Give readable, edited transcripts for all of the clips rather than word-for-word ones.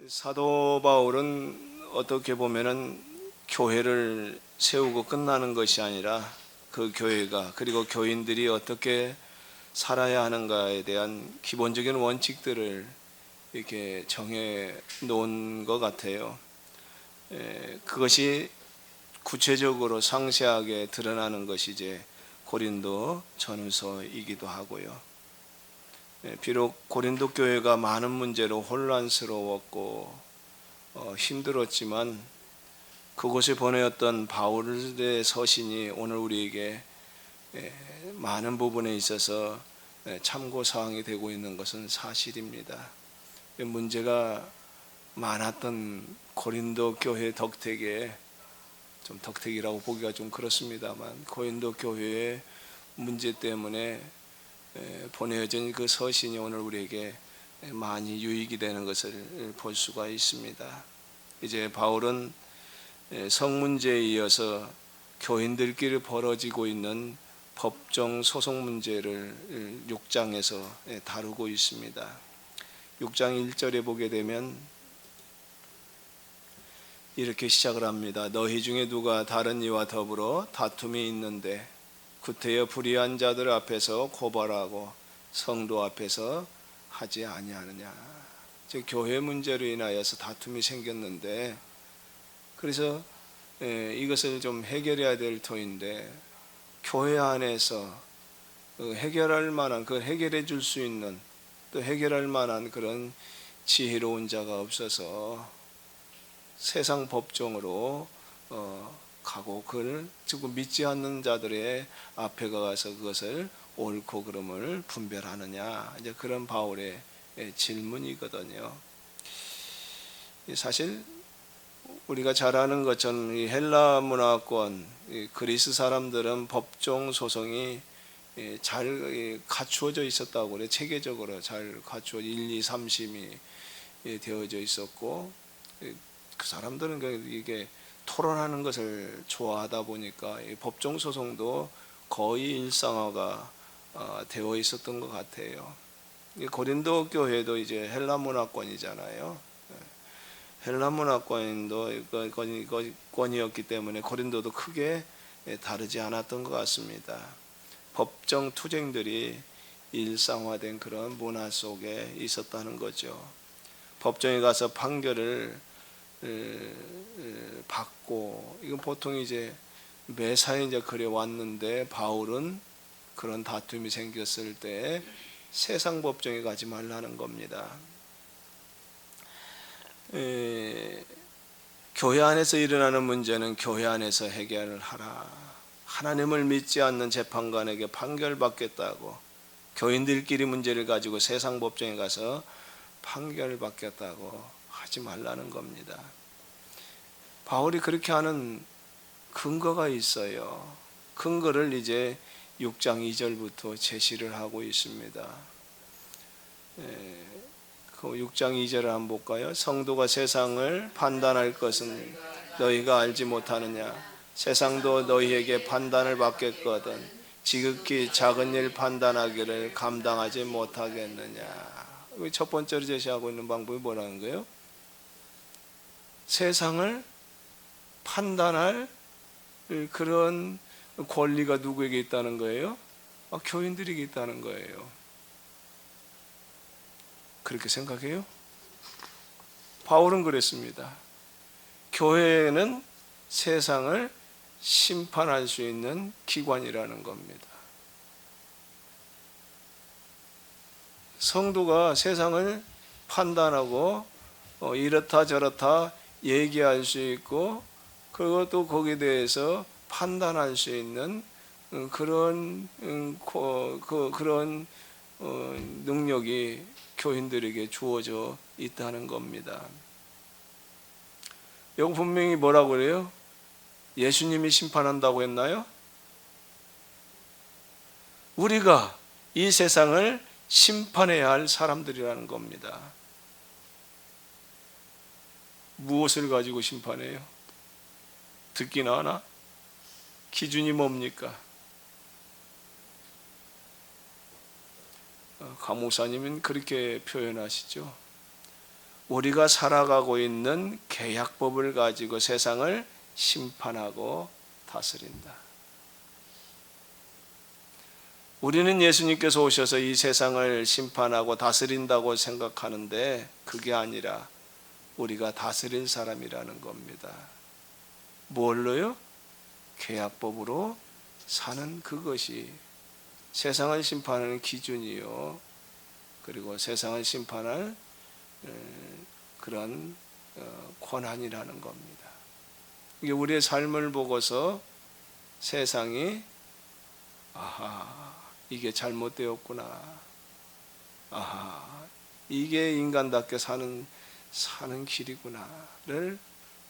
사도 바울은 어떻게 보면은 교회를 세우고 끝나는 것이 아니라 그 교회가 그리고 교인들이 어떻게 살아야 하는가에 대한 기본적인 원칙들을 이렇게 정해 놓은 것 같아요. 그것이 구체적으로 상세하게 드러나는 것이 이제 고린도 전후서이기도 하고요. 비록 고린도 교회가 많은 문제로 혼란스러웠고 힘들었지만 그곳에 보내었던 바울의 서신이 오늘 우리에게 많은 부분에 있어서 참고사항이 되고 있는 것은 사실입니다. 문제가 많았던 고린도 교회 덕택에, 좀 덕택이라고 보기가 좀 그렇습니다만, 고린도 교회의 문제 때문에 보내어진 그 서신이 오늘 우리에게 많이 유익이 되는 것을 볼 수가 있습니다. 이제 바울은 성 문제에 이어서 교인들끼리 벌어지고 있는 법정 소송 문제를 6장에서 다루고 있습니다. 6장 1절에 보게 되면 이렇게 시작을 합니다. 너희 중에 누가 다른 이와 더불어 다툼이 있는데 구태여 불의한 자들 앞에서 고발하고 성도 앞에서 하지 아니하느냐. 즉 교회 문제로 인하여서 다툼이 생겼는데, 그래서 이것을 좀 해결해야 될 터인데 교회 안에서 해결할 만한, 그 해결해 줄 수 있는, 또 해결할 만한 그런 지혜로운 자가 없어서 세상 법정으로 가고 그걸 지금 믿지 않는 자들의 앞에 가서 그것을 옳고 그름을 분별하느냐, 이제 그런 바울의 질문이거든요. 사실 우리가 잘 아는 것처럼 이 헬라 문화권, 그리스 사람들은 법정 소송이 잘 갖추어져 있었다고 그래. 체계적으로 잘 갖추어 1, 2, 3심이 되어져 있었고, 그 사람들은 이게 토론하는 것을 좋아하다 보니까 법정 소송도 거의 일상화가 되어 있었던 것 같아요. 고린도 교회도 이제 헬라 문화권이잖아요. 헬라 문화권이었기 때문에 고린도도 크게 다르지 않았던 것 같습니다. 법정 투쟁들이 일상화된 그런 문화 속에 있었다는 거죠. 법정에 가서 판결을 받고, 이건 보통 이제 매사에 이제 그래 왔는데, 바울은 그런 다툼이 생겼을 때 세상 법정에 가지 말라는 겁니다. 교회 안에서 일어나는 문제는 교회 안에서 해결을 하라. 하나님을 믿지 않는 재판관에게 판결받겠다고, 교인들끼리 문제를 가지고 세상 법정에 가서 판결받겠다고 하지 말라는 겁니다. 바울이 그렇게 하는 근거가 있어요. 근거를 이제 6장 2절부터 제시를 하고 있습니다. 그 6장 2절을 한번 볼까요? 성도가 세상을 판단할 것은 너희가 알지 못하느냐? 세상도 너희에게 판단을 받겠거든 지극히 작은 일 판단하기를 감당하지 못하겠느냐? 첫 번째로 제시하고 있는 방법이 뭐라는 거예요? 세상을 판단할 그런 권리가 누구에게 있다는 거예요? 교인들에게 있다는 거예요. 그렇게 생각해요? 바울은 그랬습니다. 교회는 세상을 심판할 수 있는 기관이라는 겁니다. 성도가 세상을 판단하고 이렇다 저렇다 얘기할 수 있고, 그리고 또 거기에 대해서 판단할 수 있는 그런 능력이 교인들에게 주어져 있다는 겁니다. 여기 분명히 뭐라고 그래요? 예수님이 심판한다고 했나요? 우리가 이 세상을 심판해야 할 사람들이라는 겁니다. 무엇을 가지고 심판해요? 듣기나 하나? 기준이 뭡니까? 강 목사님은 그렇게 표현하시죠. 우리가 살아가고 있는 계약법을 가지고 세상을 심판하고 다스린다. 우리는 예수님께서 오셔서 이 세상을 심판하고 다스린다고 생각하는데 그게 아니라 우리가 다스릴 사람이라는 겁니다. 뭘로요? 계약법으로 사는 그것이 세상을 심판하는 기준이요. 그리고 세상을 심판할 그런 권한이라는 겁니다. 이게 우리의 삶을 보고서 세상이 아하, 이게 잘못되었구나. 아하, 이게 인간답게 사는 길이구나를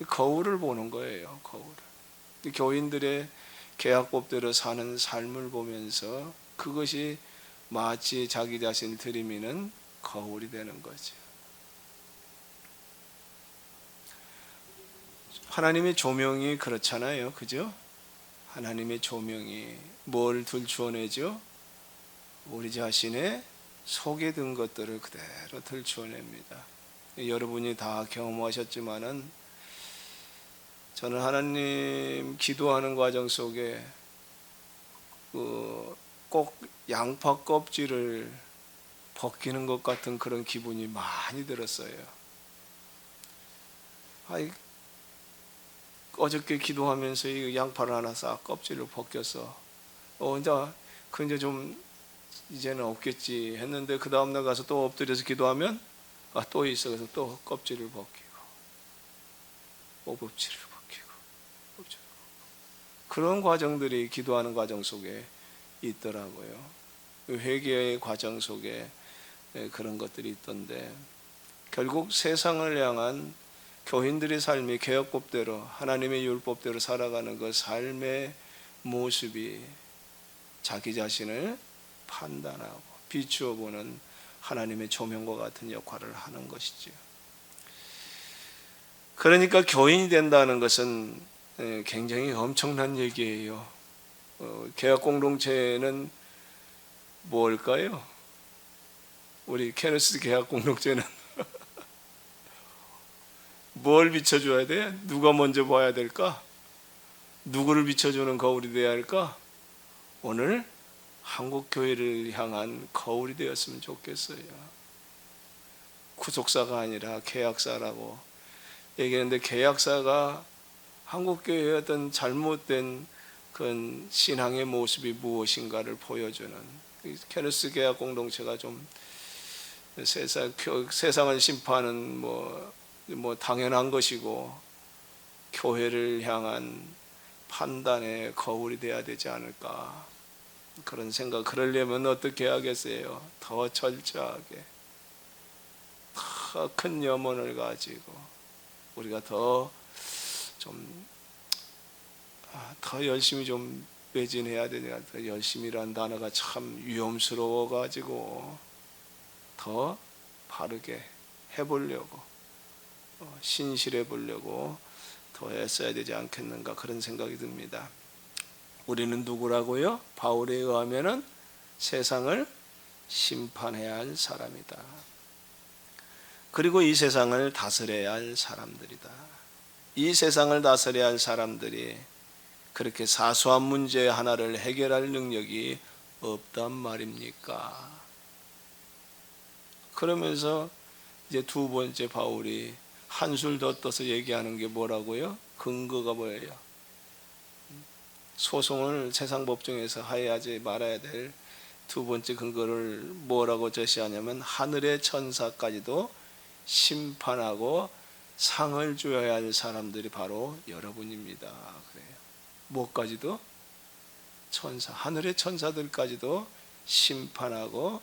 거울을 보는 거예요. 거울을. 교인들의 계약법대로 사는 삶을 보면서 그것이 마치 자기 자신을 들이미는 거울이 되는 거죠. 하나님의 조명이 그렇잖아요. 그죠? 하나님의 조명이 뭘 들추어내죠? 우리 자신의 속에 든 것들을 그대로 들추어냅니다. 여러분이 다 경험하셨지만은 저는 하나님 기도하는 과정 속에 꼭 양파 껍질을 벗기는 것 같은 그런 기분이 많이 들었어요. 어저께 기도하면서 이 양파를 하나 싹 껍질을 벗겨서 이제 좀 이제는 없겠지 했는데 그 다음날 가서 또 엎드려서 기도하면 또 있어. 그래서 또 껍질을 벗기고 오겹질을 벗기고 그런 과정들이 기도하는 과정 속에 있더라고요. 회개의 과정 속에 그런 것들이 있던데 결국 세상을 향한 교인들의 삶이 개혁법대로 하나님의 율법대로 살아가는 그 삶의 모습이 자기 자신을 판단하고 비추어 보는 하나님의 조명과 같은 역할을 하는 것이죠. 그러니까 교인이 된다는 것은 굉장히 엄청난 얘기예요. 개혁 공동체는 뭘까요? 우리 케네스 개혁 공동체는 뭘 비춰줘야 돼? 누가 먼저 봐야 될까? 누구를 비춰주는 거울이 되어야 할까? 오늘 한국교회를 향한 거울이 되었으면 좋겠어요. 구속사가 아니라 계약사라고 얘기했는데 계약사가 한국교회의 어떤 잘못된 그 신앙의 모습이 무엇인가를 보여주는 케네스 계약 공동체가 좀 세상을 심판하는 뭐 당연한 것이고 교회를 향한 판단의 거울이 돼야 되지 않을까 그런 생각. 그러려면 어떻게 하겠어요? 더 철저하게 더 큰 염원을 가지고 우리가 더 열심히 좀 매진해야 되냐. 열심히라는 단어가 참 위험스러워 가지고 더 바르게 해보려고 신실해 보려고 더 애써야 되지 않겠는가 그런 생각이 듭니다. 우리는 누구라고요? 바울에 의하면은 세상을 심판해야 할 사람이다. 그리고 이 세상을 다스려야 할 사람들이다. 이 세상을 다스려야 할 사람들이 그렇게 사소한 문제 하나를 해결할 능력이 없단 말입니까? 그러면서 이제 두 번째 바울이 한술 더 떠서 얘기하는 게 뭐라고요? 근거가 뭐예요? 소송을 세상 법정에서 하야하지 말아야 될 두 번째 근거를 뭐라고 제시하냐면 하늘의 천사까지도 심판하고 상을 줘야 할 사람들이 바로 여러분입니다. 그래요. 뭐까지도? 천사, 하늘의 천사들까지도 심판하고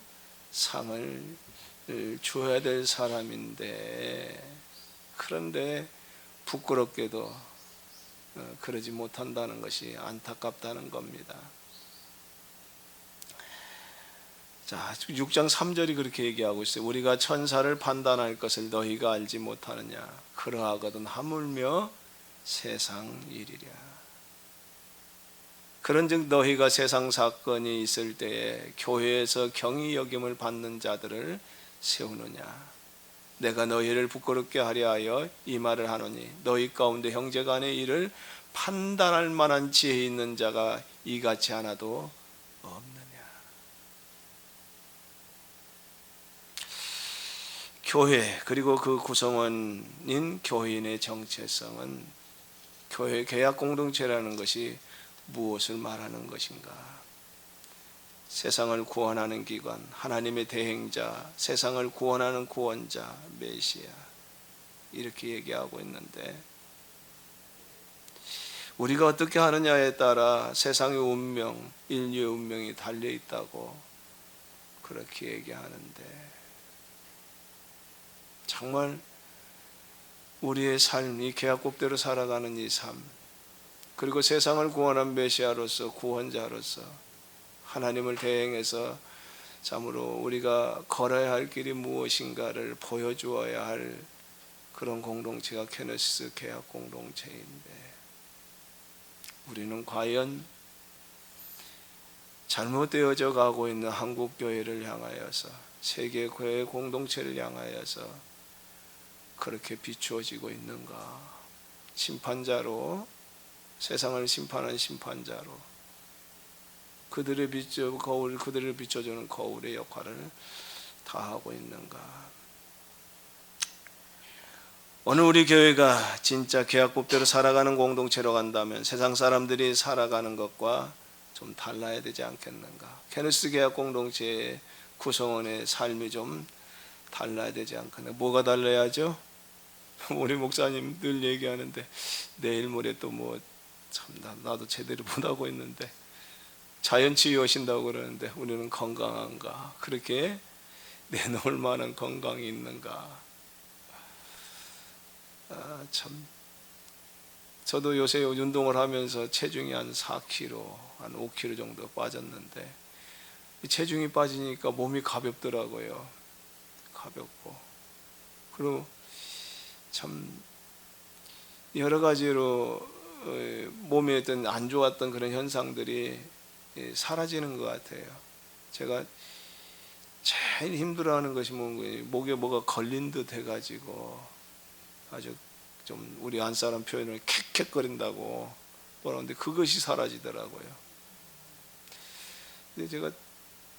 상을 줘야 될 사람인데 그런데 부끄럽게도 그러지 못한다는 것이 안타깝다는 겁니다. 자, 6장 3절이 그렇게 얘기하고 있어요. 우리가 천사를 판단할 것을 너희가 알지 못하느냐. 그러하거든 하물며 세상 일이랴. 그런즉 너희가 세상 사건이 있을 때에 교회에서 경히 여김을 받는 자들을 세우느냐. 내가 너희를 부끄럽게 하려 하여 이 말을 하노니 너희 가운데 형제간의 일을 판단할 만한 지혜 있는 자가 이같이 하나도 없느냐. 교회 그리고 그 구성원인 교인의 정체성은 교회 계약 공동체라는 것이 무엇을 말하는 것인가? 세상을 구원하는 기관, 하나님의 대행자, 세상을 구원하는 구원자, 메시아 이렇게 얘기하고 있는데 우리가 어떻게 하느냐에 따라 세상의 운명, 인류의 운명이 달려 있다고 그렇게 얘기하는데 정말 우리의 삶이 계약법대로 살아가는 이 삶, 그리고 세상을 구원한 메시아로서 구원자로서 하나님을 대행해서 참으로 우리가 걸어야 할 길이 무엇인가를 보여주어야 할 그런 공동체가 케네시스 계약 공동체인데 우리는 과연 잘못되어져 가고 있는 한국교회를 향하여서 세계교회 공동체를 향하여서 그렇게 비추어지고 있는가? 심판자로, 세상을 심판한 심판자로 그들을 비춰주는 거울의 역할을 다하고 있는가? 오늘 우리 교회가 진짜 계약법대로 살아가는 공동체로 간다면 세상 사람들이 살아가는 것과 좀 달라야 되지 않겠는가? 케네시스 계약 공동체의 구성원의 삶이 좀 달라야 되지 않겠는가? 뭐가 달라야죠? 우리 목사님 늘 얘기하는데 내일 모레 또 뭐 참 나도 제대로 못하고 있는데 자연치유 오신다고 그러는데 우리는 건강한가? 그렇게 내놓을 만한 건강이 있는가? 참 저도 요새 운동을 하면서 체중이 한 4kg, 한 5kg 정도 빠졌는데 체중이 빠지니까 몸이 가볍더라고요. 가볍고 그리고 참 여러 가지로 몸에 어떤 안 좋았던 그런 현상들이 사라지는 것 같아요. 제가 제일 힘들어하는 것이 목에 뭐가 걸린 듯 해가지고 아주 좀 우리 안사람 표현을 캑캑거린다고 뭐라는데 그것이 사라지더라고요. 근데 제가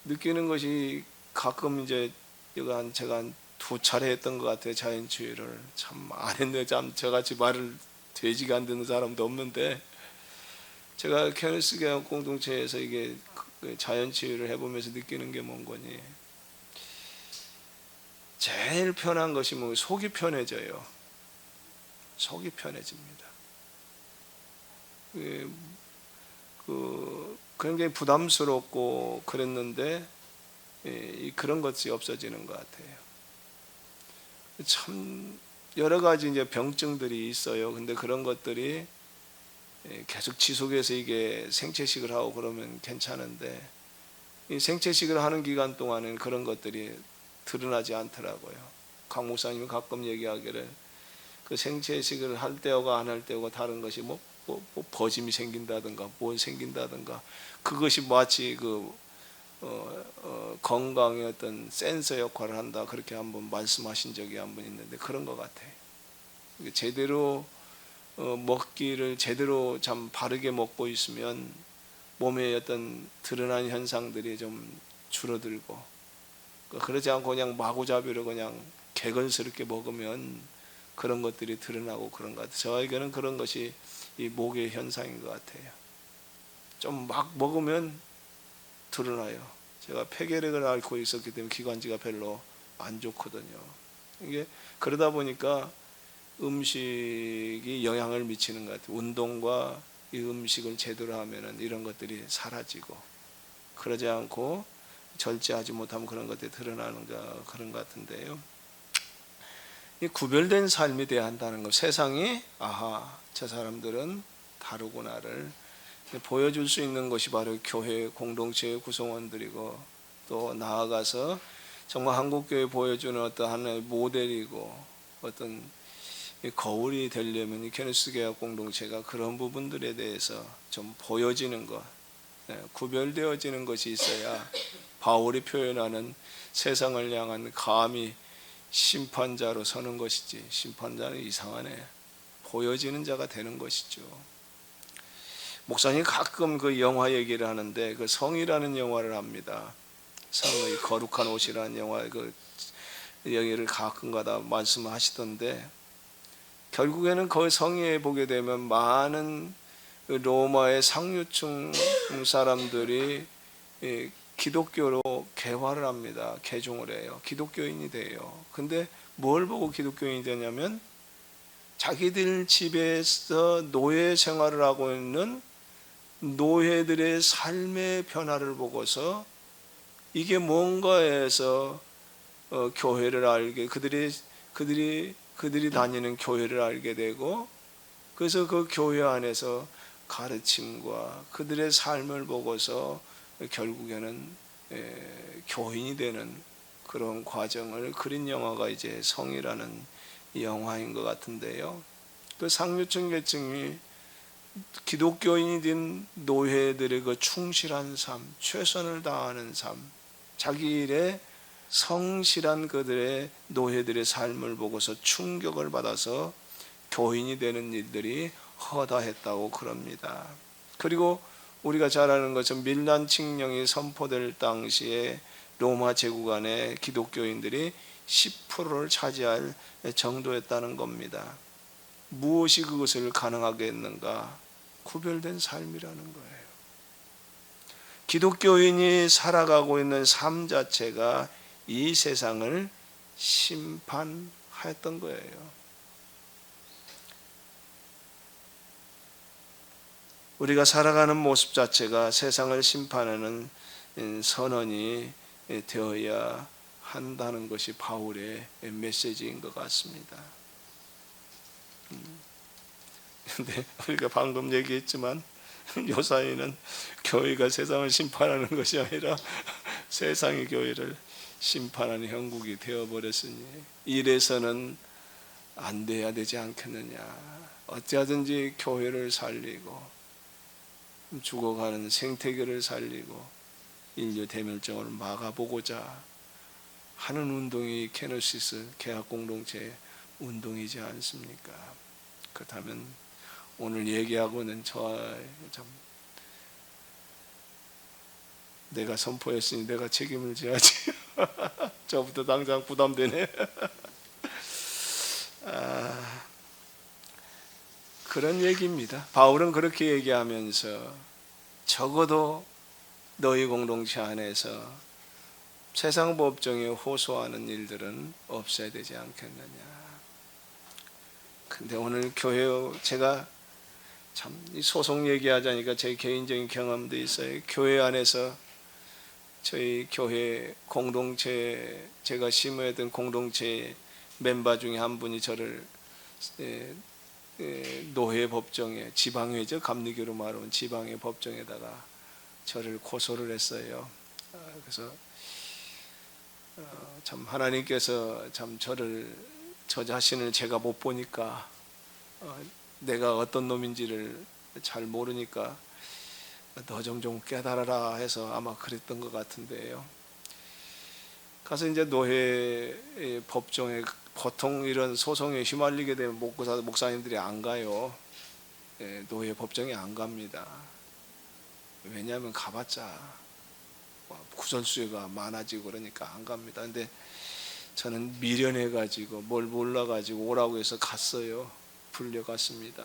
느끼는 것이 가끔 이제 제가 한 2차례 했던 것 같아요. 자연치유를 참 안 했는데 참 저같이 말을 돼지가 안 듣는 사람도 없는데 제가 케네시스 계약 공동체에서 이게 자연치유를 해보면서 느끼는 게 뭔 거니? 제일 편한 것이 속이 편해져요. 속이 편해집니다. 굉장히 부담스럽고 그랬는데 그런 것이 없어지는 것 같아요. 참 여러 가지 이제 병증들이 있어요. 근데 그런 것들이 계속 지속해서 이게 생채식을 하고 그러면 괜찮은데 이 생채식을 하는 기간 동안은 그런 것들이 드러나지 않더라고요. 강 목사님이 가끔 얘기하기를 그 생채식을 할 때하고 안 할 때하고 다른 것이 뭐 버짐이 생긴다든가 뭘 생긴다든가 그것이 마치 건강의 어떤 센서 역할을 한다 그렇게 한번 말씀하신 적이 한 번 있는데 그런 것 같아요. 제대로 먹기를 제대로 참 바르게 먹고 있으면 몸에 어떤 드러난 현상들이 좀 줄어들고 그러지 않고 그냥 마구잡이로 그냥 개걸스럽게 먹으면 그런 것들이 드러나고 그런 것 같아요. 저에게는 그런 것이 이 목의 현상인 것 같아요. 좀 막 먹으면 드러나요. 제가 폐결핵을 앓고 있었기 때문에 기관지가 별로 안 좋거든요. 이게 그러다 보니까 음식이 영향을 미치는 것 같아요. 운동과 이 음식을 제대로 하면은 이런 것들이 사라지고 그러지 않고 절제하지 못하면 그런 것들이 드러나는 그런 것 같은데요. 이 구별된 삶이 돼야 한다는 것. 세상이 저 사람들은 다르구나를 보여줄 수 있는 것이 바로 교회 공동체의 구성원들이고 또 나아가서 정말 한국교회 보여주는 어떤 하나의 모델이고 어떤 거울이 되려면 이 케네시스 계약 공동체가 그런 부분들에 대해서 좀 보여지는 것, 구별되어지는 것이 있어야 바울이 표현하는 세상을 향한 감히 심판자로 서는 것이지, 심판자는 이상하네, 보여지는 자가 되는 것이죠. 목사님 가끔 그 영화 얘기를 하는데 그 성이라는 영화를 합니다. 성의 거룩한 옷이라는 영화 그 얘기를 가끔가다 말씀하시던데, 결국에는 그 성에 보게 되면 많은 로마의 상류층 사람들이 기독교로 개화를 합니다. 개종을 해요. 기독교인이 돼요. 근데 뭘 보고 기독교인이 되냐면 자기들 집에서 노예 생활을 하고 있는 노예들의 삶의 변화를 보고서 이게 뭔가 해서 교회를 알게, 그들이 다니는 교회를 알게 되고, 그래서 그 교회 안에서 가르침과 그들의 삶을 보고서 결국에는 교인이 되는 그런 과정을 그린 영화가 이제 성이라는 영화인 것 같은데요. 그 상류층 계층이 기독교인이 된 노예들의 그 충실한 삶, 최선을 다하는 삶, 자기 일에 성실한 그들의 노예들의 삶을 보고서 충격을 받아서 교인이 되는 일들이 허다했다고 그럽니다. 그리고 우리가 잘 아는 것처럼 밀란 칙령이 선포될 당시에 로마 제국 안에 기독교인들이 10%를 차지할 정도였다는 겁니다. 무엇이 그것을 가능하게 했는가? 구별된 삶이라는 거예요. 기독교인이 살아가고 있는 삶 자체가 이 세상을 심판하였던 거예요. 우리가 살아가는 모습 자체가 세상을 심판하는 선언이 되어야 한다는 것이 바울의 메시지인 것 같습니다. 근데 우리가 방금 얘기했지만 요사이는 교회가 세상을 심판하는 것이 아니라 세상이 교회를 심판하는 형국이 되어버렸으니 이래서는 안 돼야 되지 않겠느냐. 어찌하든지 교회를 살리고 죽어가는 생태계를 살리고 인류 대멸종을 막아보고자 하는 운동이 케노시스 개학공동체 운동이지 않습니까? 그렇다면 오늘 얘기하고는 참 내가 선포했으니 내가 책임을 져야지. 저부터 당장 부담되네. 그런 얘기입니다. 바울은 그렇게 얘기하면서 적어도 너희 공동체 안에서 세상 법정에 호소하는 일들은 없어야 되지 않겠느냐. 근데 오늘 교회 제가 참 이 소송 얘기하자니까 제 개인적인 경험도 있어요. 교회 안에서 저희 교회 공동체, 제가 심의했던 공동체 멤버 중에 한 분이 저를 노회 법정에, 지방회죠, 감리교로 말하면 지방회 법정에다가 저를 고소를 했어요. 그래서 참 하나님께서 참 저 자신을 제가 못 보니까, 내가 어떤 놈인지를 잘 모르니까 너 좀 깨달아라 해서 아마 그랬던 것 같은데요. 가서 이제 노회 법정에 보통 이런 소송에 휘말리게 되면 목사님들이 안 가요. 노회 법정에 안 갑니다. 왜냐하면 가봤자 구설수가 많아지고 그러니까 안 갑니다. 근데 저는 미련해가지고 뭘 몰라가지고 오라고 해서 갔어요. 불려갔습니다.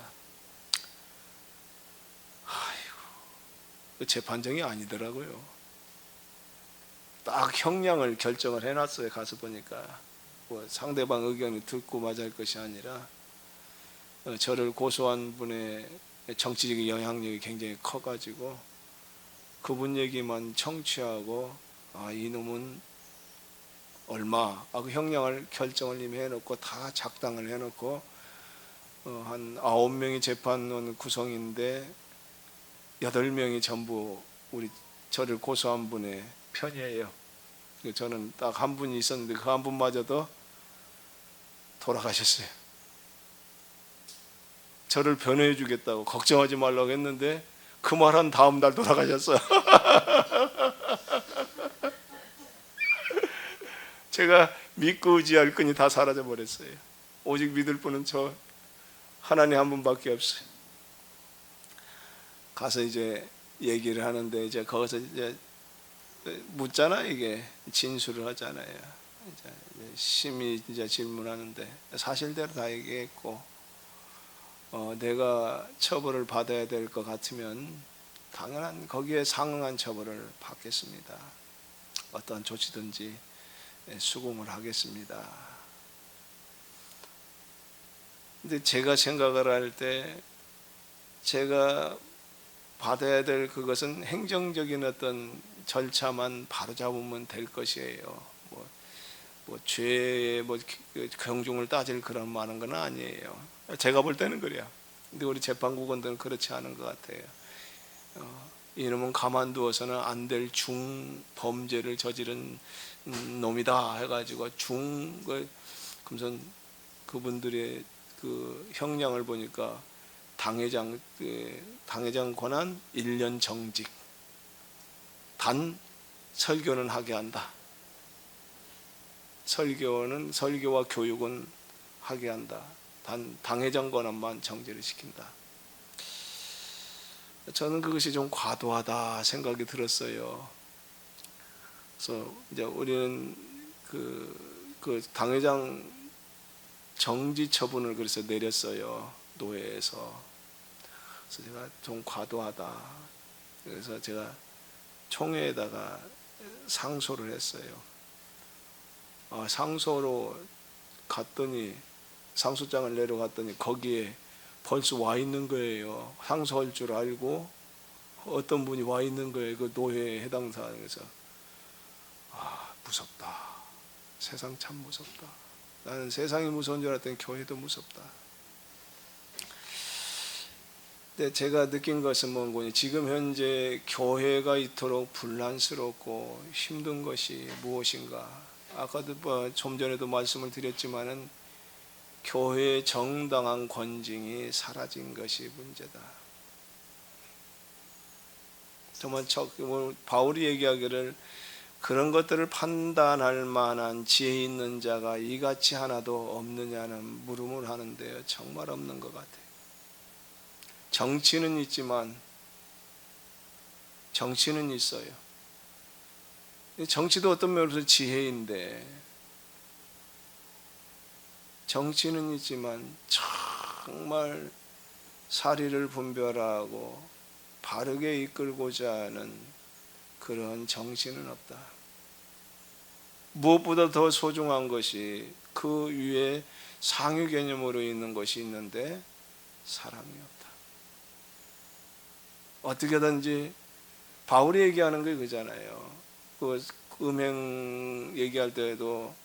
아이고, 재판정이 아니더라고요. 딱 형량을 결정을 해놨어요. 가서 보니까 뭐 상대방 의견을 듣고 맞을 것이 아니라 저를 고소한 분의 정치적인 영향력이 굉장히 커가지고 그분 얘기만 청취하고 이놈은 얼마 그 형량을 결정을 이미 해놓고 다 작당을 해놓고 한 9명이 재판원 구성인데 8명이 전부 저를 고소한 분의 편이에요. 저는 딱 한 분이 있었는데 그 한 분마저도 돌아가셨어요. 저를 변호해 주겠다고 걱정하지 말라고 했는데 그 말한 다음 날 돌아가셨어요. 제가 믿고 의지할 끈이 다 사라져 버렸어요. 오직 믿을 분은 저 하나님 한 분밖에 없어요. 가서 이제 얘기를 하는데 이제 거기서 이제 묻잖아. 이게 진술을 하잖아요. 이제 심히 이제 질문하는데 사실대로 다 얘기했고, 내가 처벌을 받아야 될 것 같으면 당연한 거기에 상응한 처벌을 받겠습니다. 어떠한 조치든지 수긍을 하겠습니다. 근데 제가 생각을 할 때 제가 받아야 될 그것은 행정적인 어떤 절차만 바로잡으면 될 것이에요. 죄에 경중을 따질 그런 많은 건 아니에요. 제가 볼 때는 그래요. 근데 우리 재판국원들은 그렇지 않은 것 같아요. 이놈은 가만두어서는 안 될 중범죄를 저지른 놈이다 해가지고 그러면서 그분들의 그 형량을 보니까 당회장 권한 1년 정직, 단 설교는 하게 한다. 설교와 교육은 하게 한다. 단 당회장 권한만 정지를 시킨다. 저는 그것이 좀 과도하다 생각이 들었어요. 그래서 이제 우리는 그 당회장 정지 처분을 그래서 내렸어요. 노회에서. 그래서 제가 좀 과도하다. 그래서 제가 총회에다가 상소를 했어요. 상소로 갔더니 상소장을 내려갔더니 거기에 벌써 와 있는 거예요. 상소할 줄 알고 어떤 분이 와 있는 거예요. 그 노회에 해당 사항에서. 무섭다. 세상 참 무섭다. 나는 세상이 무서운 줄 알았더니 교회도 무섭다. 근데 제가 느낀 것은 뭐냐, 지금 현재 교회가 이토록 분란스럽고 힘든 것이 무엇인가. 아까도 좀 전에도 말씀을 드렸지만은 교회의 정당한 권징이 사라진 것이 문제다. 정말 바울이 얘기하기를 그런 것들을 판단할 만한 지혜 있는 자가 이같이 하나도 없느냐는 물음을 하는데요. 정말 없는 것 같아요. 정치는 있지만 정치는 있어요. 정치도 어떤 면에서 지혜인데 정치는 있지만 정말 사리를 분별하고 바르게 이끌고자 하는 그런 정신은 없다. 무엇보다 더 소중한 것이 그 위에 상위 개념으로 있는 것이 있는데 사랑이 없다. 어떻게든지 바울이 얘기하는 게 그잖아요. 그 음행 얘기할 때에도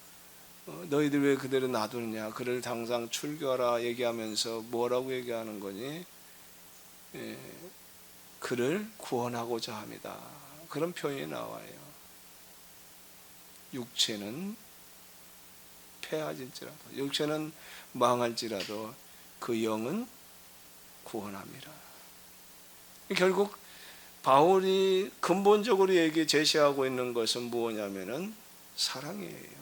너희들 왜 그대로 놔두느냐, 그를 당장 출교하라 얘기하면서 뭐라고 얘기하는 거니? 그를 구원하고자 합니다. 그런 표현이 나와요. 육체는 패하질지라도, 육체는 망할지라도 그 영은 구원합니다. 결국 바울이 근본적으로 제시하고 있는 것은 무엇이냐면은 사랑이에요.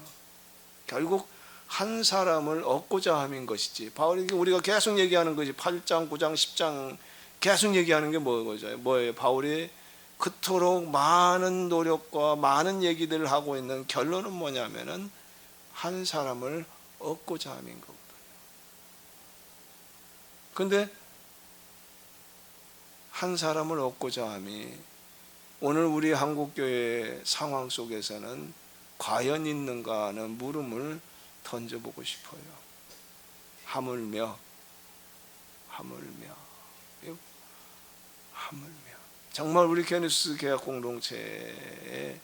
결국 한 사람을 얻고자 함인 것이지. 바울이 우리가 계속 얘기하는 것이 8장, 9장, 10장 계속 얘기하는 게 뭐예요? 바울이 그토록 많은 노력과 많은 얘기들을 하고 있는 결론은 뭐냐면은 한 사람을 얻고자 함인 거거든요. 근데 한 사람을 얻고자 함이 오늘 우리 한국교회 상황 속에서는 과연 있는가 하는 물음을 던져보고 싶어요. 하물며 정말 우리 게네시스 개혁 공동체에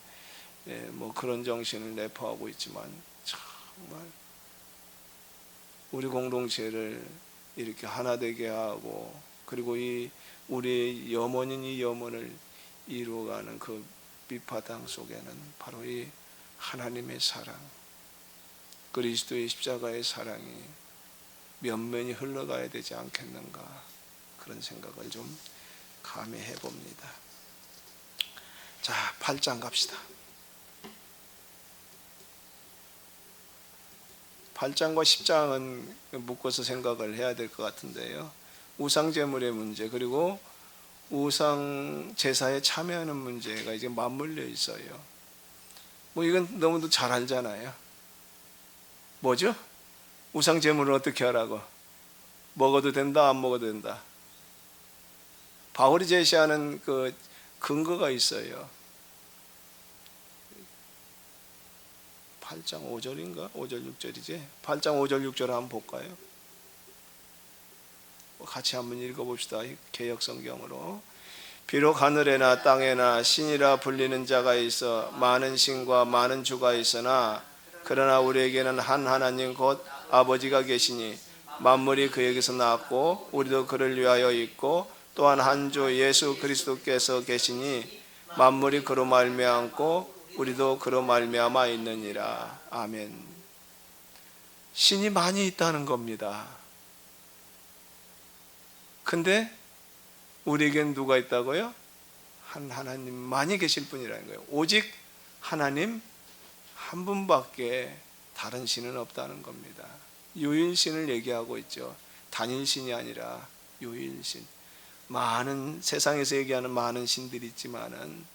그런 정신을 내포하고 있지만 정말 우리 공동체를 이렇게 하나 되게 하고 그리고 우리의 염원인 이 염원을 이루어가는 그 밑바탕 속에는 바로 이 하나님의 사랑, 그리스도의 십자가의 사랑이 면면이 흘러가야 되지 않겠는가, 그런 생각을 좀 감히 해봅니다. 자, 8장 갑시다. 8장과 10장은 묶어서 생각을 해야 될 것 같은데요. 우상 제물의 문제, 그리고 우상 제사에 참여하는 문제가 이제 맞물려 있어요. 뭐 이건 너무도 잘 알잖아요. 뭐죠? 우상 제물을 어떻게 하라고? 먹어도 된다, 안 먹어도 된다. 바울이 제시하는 그 근거가 있어요. 8장 5절인가? 5절 6절이지? 8장 5절 6절 한번 볼까요? 같이 한번 읽어봅시다. 개역 성경으로. 비록 하늘에나 땅에나 신이라 불리는 자가 있어 많은 신과 많은 주가 있으나 그러나 우리에게는 한 하나님 곧 아버지가 계시니 만물이 그에게서 나왔고 우리도 그를 위하여 있고 또한 한 주 예수 그리스도께서 계시니 만물이 그로 말미암고 우리도 그로 말미암아 있느니라. 아멘. 신이 많이 있다는 겁니다. 근데 우리에겐 누가 있다고요? 한 하나님만이 계실 분이라는 거예요. 오직 하나님 한 분밖에 다른 신은 없다는 겁니다. 유일신을 얘기하고 있죠. 단일신이 아니라 유일신. 많은 세상에서 얘기하는 많은 신들이 있지만은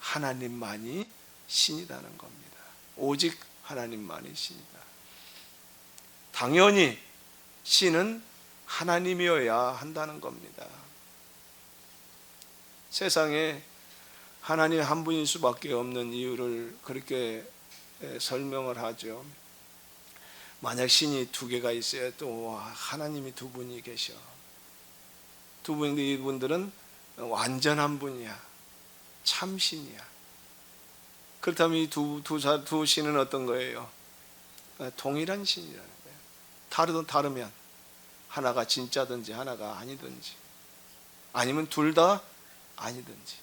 하나님만이 신이라는 겁니다. 오직 하나님만이 신이다. 당연히 신은 하나님이어야 한다는 겁니다. 세상에 하나님 한 분일 수밖에 없는 이유를 그렇게 설명을 하죠. 만약 신이 두 개가 있어야 또 하나님이 두 분이 계셔. 두 분인데 이분들은 완전한 분이야. 참신이야. 그렇다면 이 두 신은 어떤 거예요? 동일한 신이라는 거예요. 다르면 하나가 진짜든지 하나가 아니든지, 아니면 둘 다 아니든지.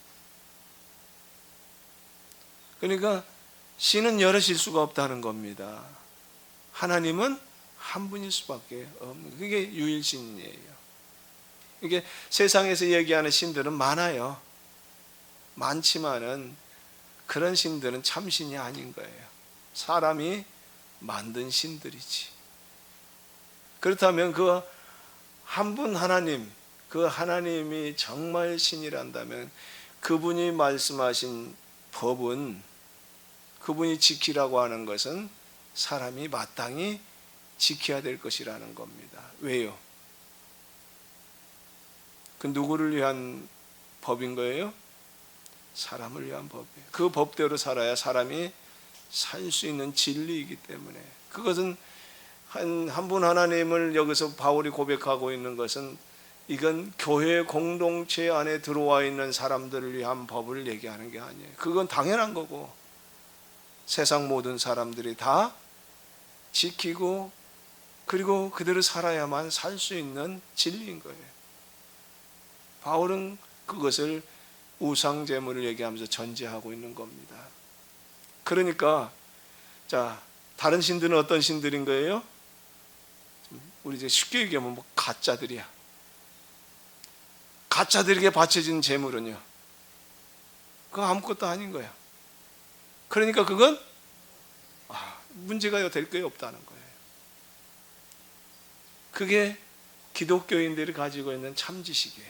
그러니까 신은 여럿일 수가 없다는 겁니다. 하나님은 한 분일 수밖에 없는, 그게 유일신이에요. 이게 세상에서 얘기하는 신들은 많아요. 많지만은 그런 신들은 참신이 아닌 거예요. 사람이 만든 신들이지. 그렇다면 그 한 분 하나님, 그 하나님이 정말 신이란다면 그분이 말씀하신 법은, 그분이 지키라고 하는 것은 사람이 마땅히 지켜야 될 것이라는 겁니다. 왜요? 그 누구를 위한 법인 거예요? 사람을 위한 법이에요. 그 법대로 살아야 사람이 살 수 있는 진리이기 때문에. 그것은 한 분 하나님을 여기서 바울이 고백하고 있는 것은 이건 교회 공동체 안에 들어와 있는 사람들을 위한 법을 얘기하는 게 아니에요. 그건 당연한 거고 세상 모든 사람들이 다 지키고 그리고 그대로 살아야만 살 수 있는 진리인 거예요. 바울은 그것을 우상 제물을 얘기하면서 전제하고 있는 겁니다. 그러니까 자, 다른 신들은 어떤 신들인 거예요? 우리 이제 쉽게 얘기하면 뭐 가짜들이야. 가짜들에게 바쳐진 제물은요, 그거 아무것도 아닌 거야. 그러니까 그건 문제가 될 게 없다는 거예요. 그게 기독교인들이 가지고 있는 참 지식이에요.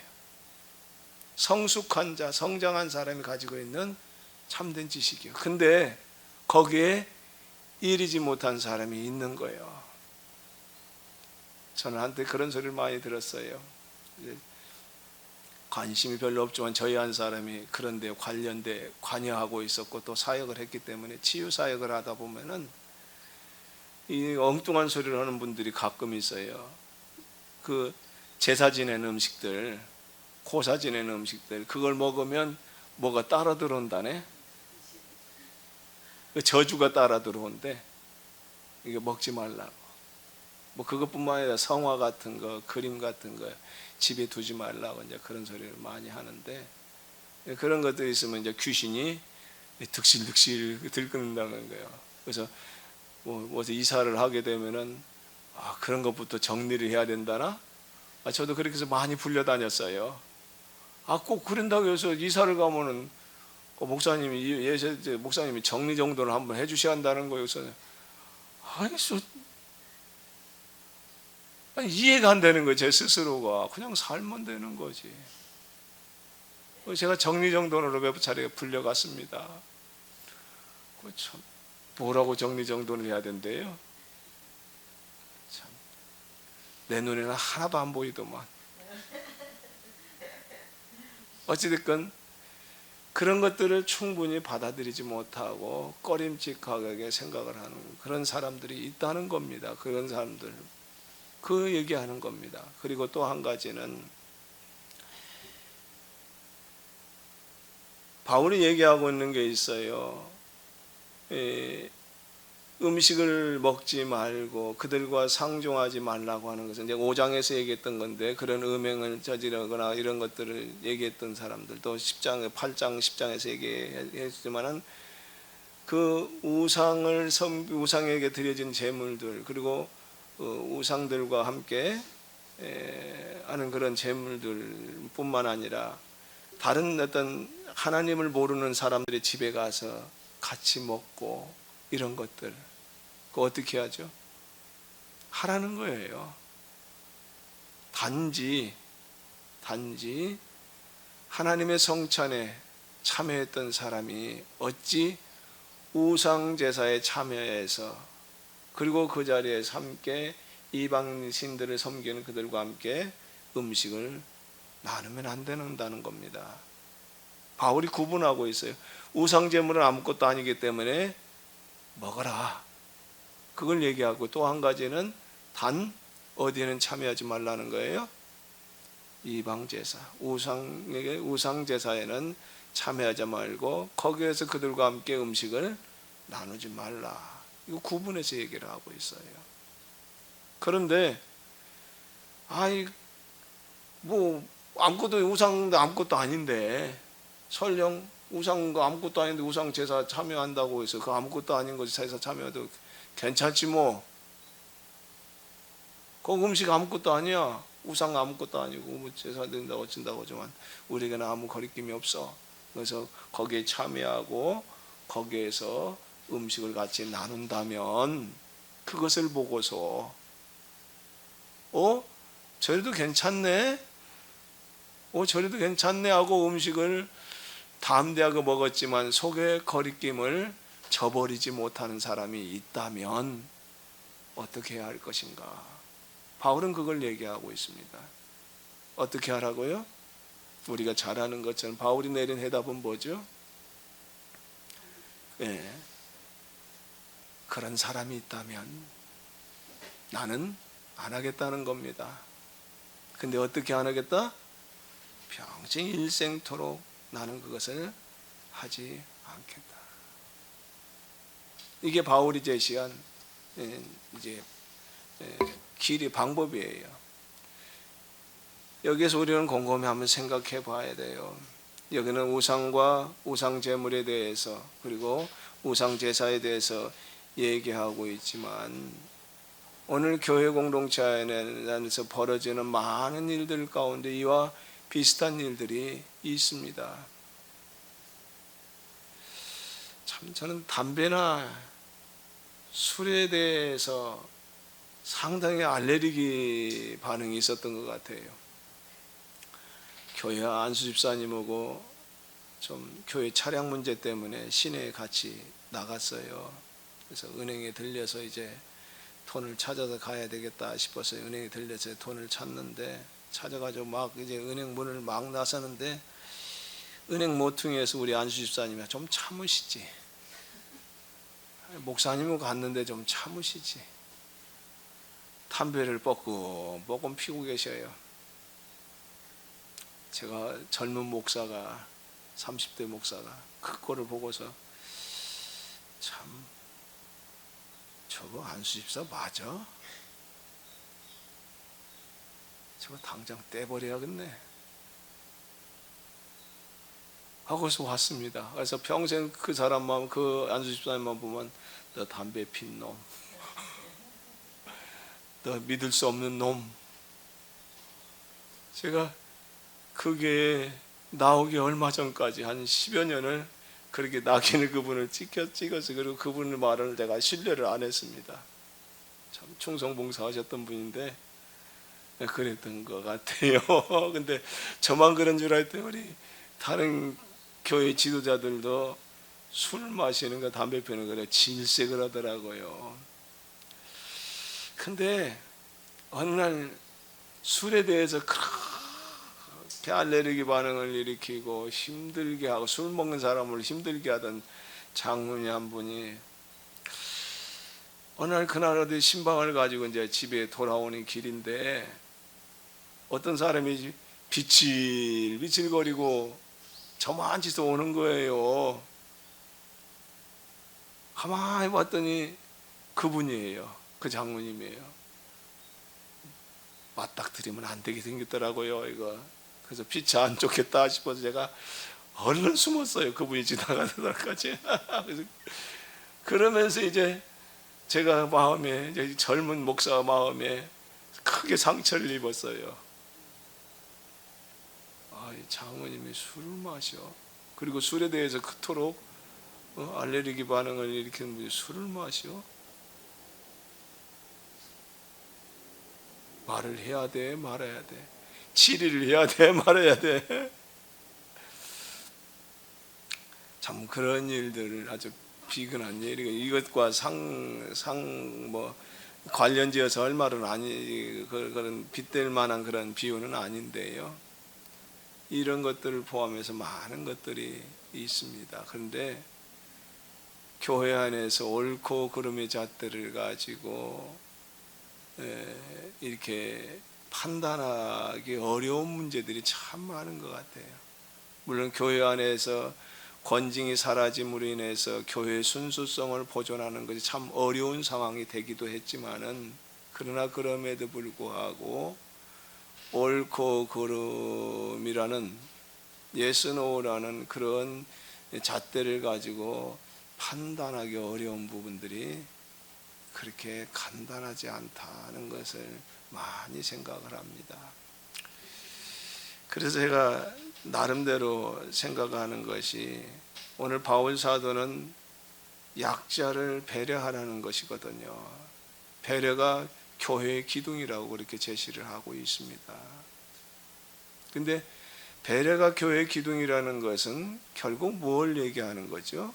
성숙한 자, 성장한 사람이 가지고 있는 참된 지식이에요. 근데 거기에 이르지 못한 사람이 있는 거예요. 저는 한때 그런 소리를 많이 들었어요. 관심이 별로 없지만 저희 한 사람이 그런 데 관련돼 관여하고 있었고 또 사역을 했기 때문에 치유 사역을 하다 보면은 이 엉뚱한 소리를 하는 분들이 가끔 있어요. 그 제사 지내는 음식들, 고사 지내는 음식들, 그걸 먹으면 뭐가 따라 들어온다네. 그 저주가 따라 들어온대. 이게 먹지 말라고. 뭐 그것뿐만 아니라 성화 같은 거, 그림 같은 거 집에 두지 말라고 이제 그런 소리를 많이 하는데, 그런 것들이 있으면 이제 귀신이 득실득실 들끓는다는 거예요. 그래서 뭐 이사를 하게 되면은 그런 것부터 정리를 해야 된다나? 저도 그렇게 해서 많이 불려다녔어요. 꼭 그런다고 해서 이사를 가면은 목사님이 정리 정돈을 한번 해주셔야 한다는 거예요. 그래서 아니, 이해가 안 되는 거예요. 제 스스로가 그냥 살면 되는 거지. 제가 정리정돈으로 몇 차례 불려갔습니다. 참, 뭐라고 정리정돈을 해야 된대요? 참, 내 눈에는 하나도 안 보이더만. 어찌됐건 그런 것들을 충분히 받아들이지 못하고 꺼림칙하게 생각을 하는 그런 사람들이 있다는 겁니다. 그런 사람들 그 얘기하는 겁니다. 그리고 또 한 가지는 바울이 얘기하고 있는 게 있어요. 음식을 먹지 말고 그들과 상종하지 말라고 하는 것은 이제 5장에서 얘기했던 건데, 그런 음행을 저지르거나 이런 것들을 얘기했던 사람들도 10장, 8장, 10장에서 얘기했지만은 그 우상에게 드려진 제물들, 그리고 우상들과 함께 하는 그런 제물들 뿐만 아니라 다른 어떤 하나님을 모르는 사람들의 집에 가서 같이 먹고 이런 것들, 그거 어떻게 하죠? 하라는 거예요. 단지 하나님의 성찬에 참여했던 사람이 어찌 우상 제사에 참여해서 그리고 그 자리에서 함께 이방 신들을 섬기는 그들과 함께 음식을 나누면 안 된다는 겁니다. 바울이 구분하고 있어요. 우상 제물은 아무것도 아니기 때문에 먹어라, 그걸 얘기하고, 또 한 가지는 단 어디에는 참여하지 말라는 거예요. 이방 제사, 우상 제사에는 참여하지 말고 거기에서 그들과 함께 음식을 나누지 말라. 이거 구분해서 얘기를 하고 있어요. 그런데 뭐 아무것도, 우상도 아무것도 아닌데, 설령 우상도 아무것도 아닌데 우상 제사 참여한다고 해서 그 아무것도 아닌 것에서 참여해도 괜찮지 뭐. 그 음식 아무것도 아니야. 우상 아무것도 아니고 뭐 제사 드린다고 어쩐다고 하지만 우리에게는 아무 거리낌이 없어. 그래서 거기에 참여하고 거기에서 음식을 같이 나눈다면 그것을 보고서 저래도 괜찮네, 저래도 괜찮네 하고 음식을 담대하게 먹었지만 속에 거리낌을 저버리지 못하는 사람이 있다면 어떻게 해야 할 것인가? 바울은 그걸 얘기하고 있습니다. 어떻게 하라고요? 우리가 잘 아는 것처럼 바울이 내린 해답은 뭐죠? 그런 사람이 있다면 나는 안 하겠다는 겁니다. 근데 어떻게 안 하겠다? 평생 일생토록 나는 그것을 하지 않겠다. 이게 바울이 제시한 이제 길이, 방법이에요. 여기에서 우리는 곰곰이 한번 생각해 봐야 돼요. 여기는 우상과 우상 제물에 대해서 그리고 우상 제사에 대해서 얘기하고 있지만 오늘 교회 공동체 안에서 벌어지는 많은 일들 가운데 이와 비슷한 일들이 있습니다. 참 저는 담배나 술에 대해서 상당히 알레르기 반응이 있었던 것 같아요. 교회 안수 집사님하고 좀 교회 차량 문제 때문에 시내에 같이 나갔어요. 그래서 은행에 들려서 이제 돈을 찾아서 가야 되겠다 싶어서 은행에 들려서 돈을 찾는데, 찾아가지고 막 이제 은행 문을 막 나서는데 은행 모퉁이에서 우리 안수 집사님이 좀 참으시지, 목사님은 갔는데 좀 참으시지, 담배를 뻐끔뻐끔 피우고 계셔요. 제가 젊은 목사가, 30대 목사가 그 꼴을 보고서 참 저거 안수 집사 맞아? 저거 당장 떼버려야겠네 하고서 왔습니다. 그래서 평생 그 사람만, 그 안수 집사님만 보면 너 담배 핀 놈, 너 믿을 수 없는 놈. 제가 그게 나오기 얼마 전까지 한 10여 년을 그렇게 낙인을 그분을 찍어서 그리고 그분의 말을 내가 신뢰를 안 했습니다. 참 충성봉사하셨던 분인데 그랬던 것 같아요. 근데 저만 그런 줄 알았더니 우리 다른 교회 지도자들도 술 마시는 거, 담배 피우는 거를 질색을 하더라고요. 근데 어느 날 술에 대해서 그렇게 알레르기 반응을 일으키고 힘들게 하고, 술 먹는 사람을 힘들게 하던 장로님 한 분이 어느 날 그날 어디 신방을 가지고 이제 집에 돌아오는 길인데 어떤 사람이 비칠비칠거리고 저만치서 오는 거예요. 가만히 봤더니 그분이에요. 그 장로님이에요. 맞닥뜨리면 안 되게 생겼더라고요, 이거. 그래서 빛이 안 좋겠다 싶어서 제가 얼른 숨었어요. 그분이 지나가더라까지. 그래서 그러면서 이제 제가 마음에, 이제 젊은 목사 마음에 크게 상처를 입었어요. 아, 이 장모님이 술을 마셔. 그리고 술에 대해서 그토록 알레르기 반응을 일으키는 분이 술을 마셔? 말을 해야 돼, 말아야 돼? 치리를 해야 돼, 말아야 돼? 참 그런 일들을, 아주 비근한 일, 이것과 관련지어서 얼마는 그런 빗댈 만한 그런 비유는 아닌데요. 이런 것들을 포함해서 많은 것들이 있습니다. 그런데 교회 안에서 옳고 그름의 잣대를 가지고 이렇게 판단하기 어려운 문제들이 참 많은 것 같아요. 물론 교회 안에서 권징이 사라짐으로 인해서 교회의 순수성을 보존하는 것이 참 어려운 상황이 되기도 했지만은, 그러나 그럼에도 불구하고 옳고 그름이라는 예스노라는 그런 잣대를 가지고 판단하기 어려운 부분들이 그렇게 간단하지 않다는 것을 많이 생각을 합니다. 그래서 제가 나름대로 생각하는 것이, 오늘 바울 사도는 약자를 배려하라는 것이거든요. 배려가 교회의 기둥이라고 그렇게 제시를 하고 있습니다. 근데 배려가 교회의 기둥이라는 것은 결국 뭘 얘기하는 거죠?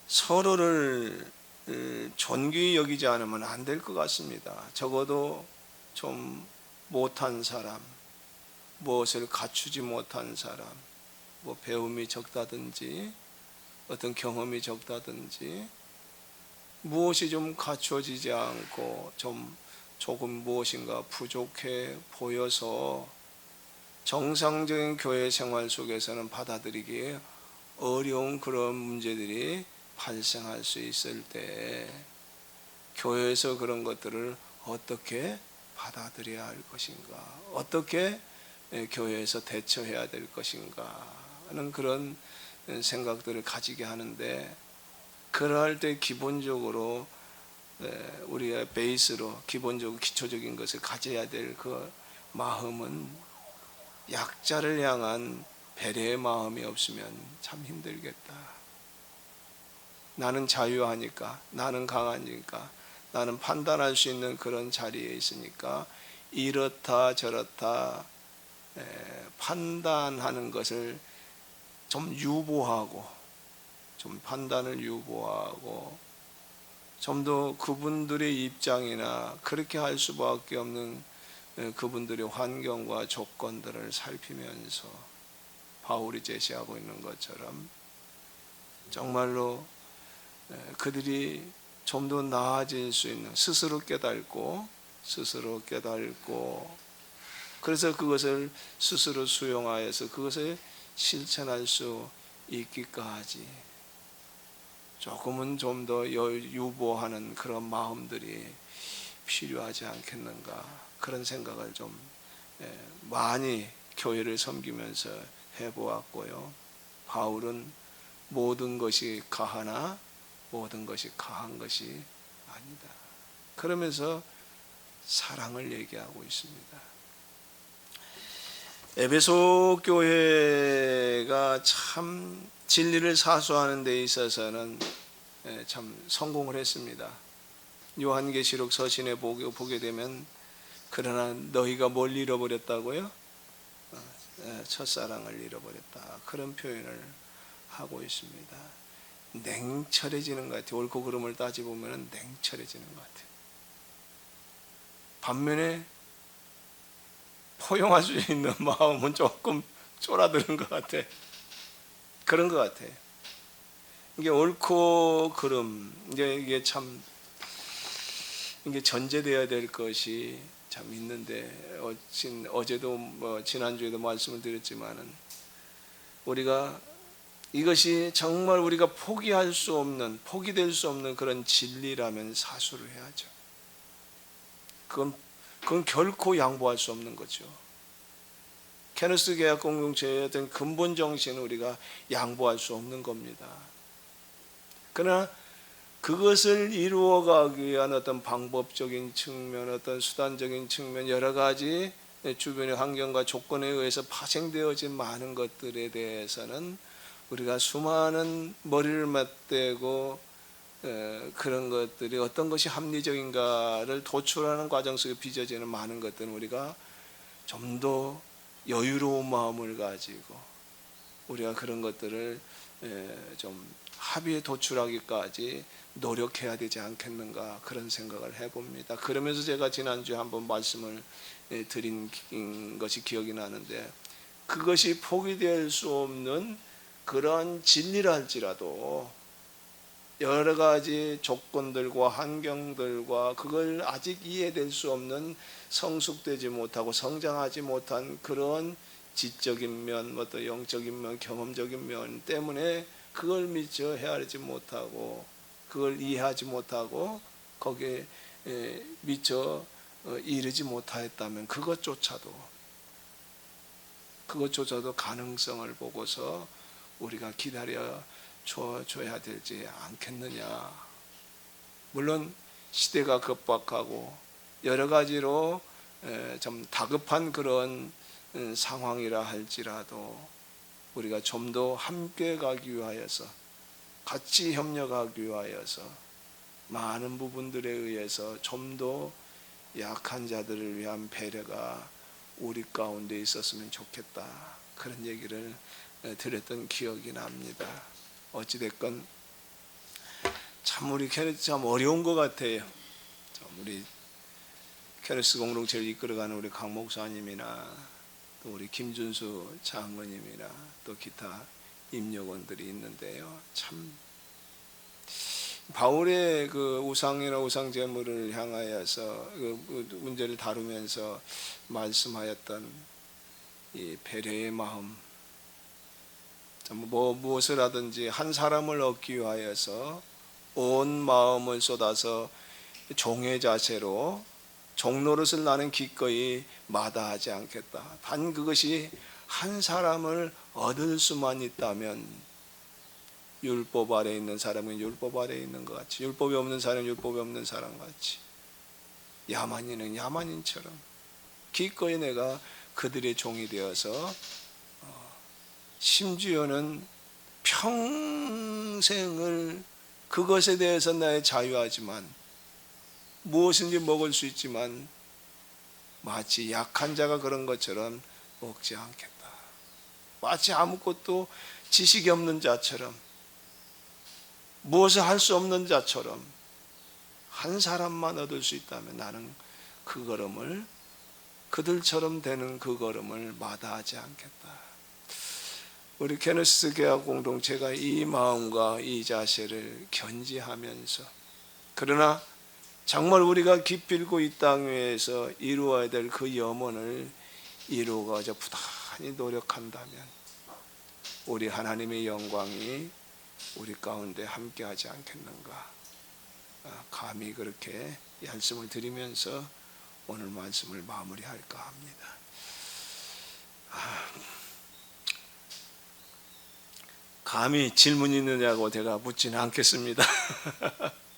서로를 존귀히 여기지 않으면 안 될 것 같습니다. 적어도 좀 못한 사람, 무엇을 갖추지 못한 사람, 뭐 배움이 적다든지 어떤 경험이 적다든지 무엇이 좀 갖추어지지 않고 조금 무엇인가 부족해 보여서 정상적인 교회 생활 속에서는 받아들이기 어려운 그런 문제들이 발생할 수 있을 때, 교회에서 그런 것들을 어떻게 받아들여야 할 것인가, 어떻게 교회에서 대처해야 될 것인가 하는 그런 생각들을 가지게 하는데, 그럴 때 기본적으로 우리의 베이스로 기본적으로 기초적인 것을 가져야 될 그 마음은 약자를 향한 배려의 마음이 없으면 참 힘들겠다. 나는 자유하니까, 나는 강하니까, 나는 판단할 수 있는 그런 자리에 있으니까 이렇다 저렇다 판단하는 것을 좀 유보하고, 좀 판단을 유보하고, 좀 더 그분들의 입장이나 그렇게 할 수밖에 없는 그분들의 환경과 조건들을 살피면서 바울이 제시하고 있는 것처럼 정말로 그들이 좀 더 나아질 수 있는, 스스로 깨닫고 그래서 그것을 스스로 수용하여서 그것을 실천할 수 있기까지 조금은 좀 더 유보하는 그런 마음들이 필요하지 않겠는가, 그런 생각을 좀 많이 교회를 섬기면서 해보았고요. 바울은 모든 것이 가하나 모든 것이 가한 것이 아니다, 그러면서 사랑을 얘기하고 있습니다. 에베소 교회가 참 진리를 사수하는 데 있어서는 참 성공을 했습니다. 요한계시록 서신에 보게 되면 그러나 너희가 뭘 잃어버렸다고요? 첫사랑을 잃어버렸다. 그런 표현을 하고 있습니다. 냉철해지는 것 같아요. 옳고 그름을 따져보면 냉철해지는 것 같아요. 반면에 포용할 수 있는 마음은 조금 쫄아드는 것 같아. 그런 것 같아. 이게 옳고 그름, 이게 참 이게 전제되어야 될 것이 참 있는데, 어제도 지난주에도 말씀을 드렸지만은 우리가 이것이 정말 우리가 포기될 수 없는 그런 진리라면 사수를 해야죠. 그건 결코 양보할 수 없는 거죠. 케너스 계약 공동체의 어떤 근본 정신은 우리가 양보할 수 없는 겁니다. 그러나 그것을 이루어가기 위한 어떤 방법적인 측면, 어떤 수단적인 측면, 여러 가지 주변의 환경과 조건에 의해서 파생되어진 많은 것들에 대해서는 우리가 수많은 머리를 맞대고 그런 것들이 어떤 것이 합리적인가를 도출하는 과정 속에 빚어지는 많은 것들은 우리가 좀 더 여유로운 마음을 가지고 우리가 그런 것들을 좀 합의에 도출하기까지 노력해야 되지 않겠는가, 그런 생각을 해봅니다. 그러면서 제가 지난주에 한번 말씀을 드린 것이 기억이 나는데, 그것이 포기될 수 없는 그런 진리라 할지라도 여러 가지 조건들과 환경들과 그걸 아직 이해될 수 없는, 성숙되지 못하고 성장하지 못한 그런 지적인 면, 또 영적인 면, 경험적인 면 때문에 그걸 미처 헤아리지 못하고 그걸 이해하지 못하고 거기에 미처 이르지 못하였다면 그것조차도 가능성을 보고서 우리가 기다려 줘야 되지 않겠느냐. 물론 시대가 급박하고 여러 가지로 좀 다급한 그런 상황이라 할지라도 우리가 좀 더 함께 가기 위하여서, 같이 협력하기 위하여서 많은 부분들에 의해서 좀 더 약한 자들을 위한 배려가 우리 가운데 있었으면 좋겠다, 그런 얘기를 드렸던 기억이 납니다. 어찌됐건 참 우리 캐리스 참 어려운 것 같아요. 우리 캐리스 공동체를 이끌어가는 우리 강 목사님이나 또 우리 김준수 장로님이나 또 기타 임역원들이 있는데요, 참 바울의 그 우상이나 우상제물을 향하여서 그 문제를 다루면서 말씀하였던 이 배려의 마음, 무엇을 하든지 한 사람을 얻기 위하여서 온 마음을 쏟아서 종의 자세로 종노릇을 나는 기꺼이 마다하지 않겠다. 단 그것이 한 사람을 얻을 수만 있다면, 율법 아래 있는 사람은 율법 아래 있는 것 같이, 율법이 없는 사람은 율법이 없는 사람 같이, 야만인은 야만인처럼 기꺼이 내가 그들의 종이 되어서 심지어는 평생을 그것에 대해서 나의 자유하지만, 무엇인지 먹을 수 있지만 마치 약한 자가 그런 것처럼 먹지 않겠다. 마치 아무것도 지식이 없는 자처럼, 무엇을 할 수 없는 자처럼 한 사람만 얻을 수 있다면 나는 그 걸음을, 그들처럼 되는 그 걸음을 마다하지 않겠다. 우리 케너스 계약 공동체가 이 마음과 이 자세를 견지하면서, 그러나 정말 우리가 기필고 이 땅 위에서 이루어야 될 그 염원을 이루어가자 부단히 노력한다면 우리 하나님의 영광이 우리 가운데 함께하지 않겠는가. 감히 그렇게 말씀을 드리면서 오늘 말씀을 마무리할까 합니다. 감히 질문이 있느냐고 제가 묻지는 않겠습니다.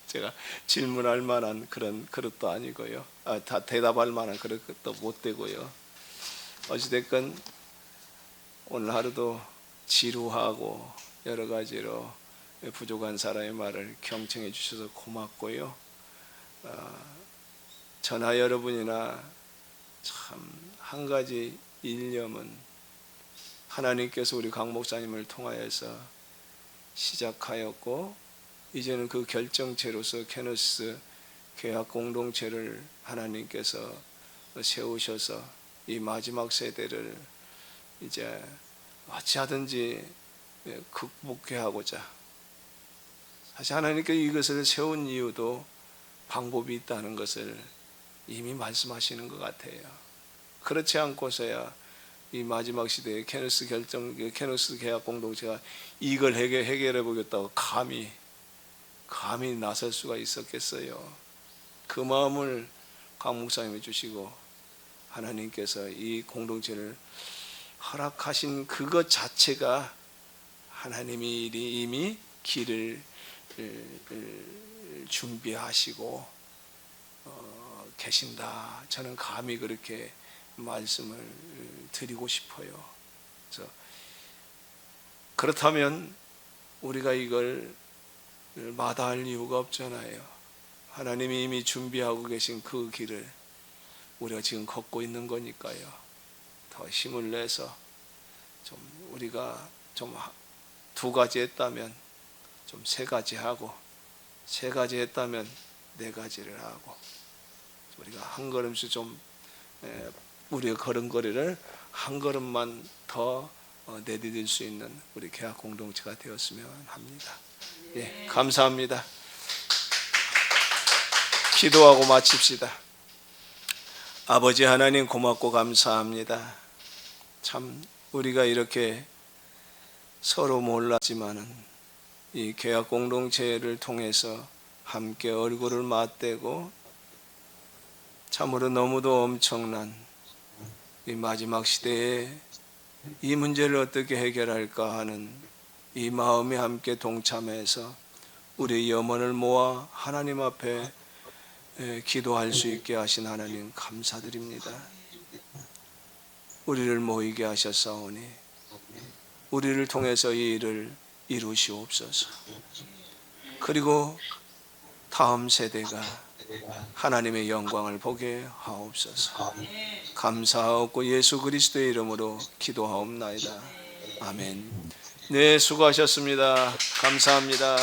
제가 질문할 만한 그런 그릇도 아니고요. 다 대답할 만한 그런 것도 못 되고요. 어찌됐건 오늘 하루도 지루하고 여러 가지로 부족한 사람의 말을 경청해 주셔서 고맙고요. 저나 여러분이나 참 한 가지 일념은 하나님께서 우리 강 목사님을 통하여서 시작하였고 이제는 그 결정체로서 케노스 계약 공동체를 하나님께서 세우셔서 이 마지막 세대를 이제 어찌하든지 극복해 하고자, 사실 하나님께서 이것을 세운 이유도 방법이 있다는 것을 이미 말씀하시는 것 같아요. 그렇지 않고서야 이 마지막 시대에 케노스 계약 공동체가 이걸 해결해 보겠다고 감히 나설 수가 있었겠어요. 그 마음을 강 목사님이 주시고 하나님께서 이 공동체를 허락하신 그것 자체가 하나님이 이미 길을 준비하시고 계신다. 저는 감히 그렇게 말씀을 드리고 싶어요. 그래서 그렇다면 우리가 이걸 마다할 이유가 없잖아요. 하나님이 이미 준비하고 계신 그 길을 우리가 지금 걷고 있는 거니까요. 더 힘을 내서 좀 우리가 좀 2가지 했다면 좀 3가지 하고, 3가지 했다면 4가지를 하고, 우리가 한 걸음씩 좀 우리의 걸음걸이를 한 걸음만 더 내디딜 수 있는 우리 계약 공동체가 되었으면 합니다. 예, 감사합니다. 기도하고 마칩시다. 아버지 하나님 고맙고 감사합니다. 참 우리가 이렇게 서로 몰랐지만은 이 계약 공동체를 통해서 함께 얼굴을 맞대고 참으로 너무도 엄청난 이 마지막 시대에 이 문제를 어떻게 해결할까 하는 이 마음이 함께 동참해서 우리의 염원을 모아 하나님 앞에 기도할 수 있게 하신 하나님 감사드립니다. 우리를 모이게 하셨사오니 우리를 통해서 이 일을 이루시옵소서. 그리고 다음 세대가 하나님의 영광을 보게 하옵소서. 감사하옵고 예수 그리스도의 이름으로 기도하옵나이다. 아멘. 네, 수고하셨습니다. 감사합니다.